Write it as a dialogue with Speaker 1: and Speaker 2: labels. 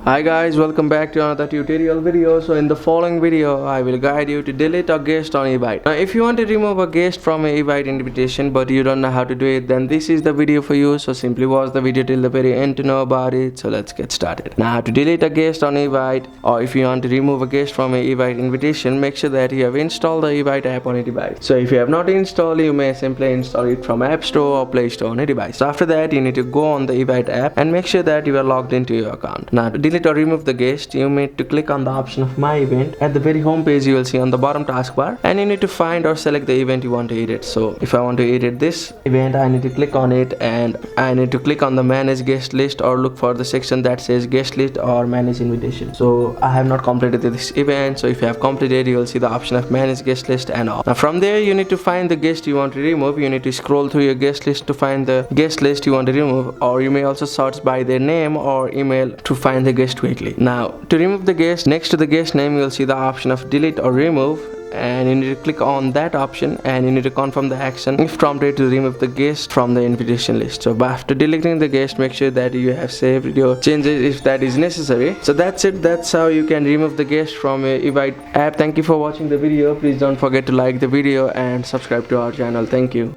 Speaker 1: Hi guys, welcome back to another tutorial video. So in the following video, I will guide you to delete a guest on Evite. Now if you want to remove a guest from an Evite invitation but you don't know how to do it, then this is the video for you. So simply watch the video till the very end to know about it. So let's get started. Now to delete a guest on Evite, or if you want to remove a guest from an Evite invitation, make sure that you have installed the Evite app on a device. So if you have not installed, you may simply install it from App Store or Play Store on a device. So after that, you need to go on the Evite app and make sure that you are logged into your account. Now to delete or remove the guest, you need to click on the option of My Event. At the very home page, you will see on the bottom taskbar, and you need to find or select the event you want to edit. So if I want to edit this event, I need to click on it, and I need to click on the Manage Guest List or look for the section that says Guest List or Manage Invitation. So I have not completed this event, so if you have completed, you will see the option of Manage Guest List and all. Now from there, you need to find the guest you want to remove. You need to scroll through your guest list to find the guest list you want to remove, or you may also search by their name or email to find the guest quickly. Now to remove the guest, next to the guest name you will see the option of delete or remove, and you need to click on that option and you need to confirm the action if prompted to remove the guest from the invitation list. So after deleting the guest, make sure that you have saved your changes if that is necessary. So that's it. That's how you can remove the guest from a Evite app. Thank you for watching the video. Please don't forget to like the video and subscribe to our channel. Thank you.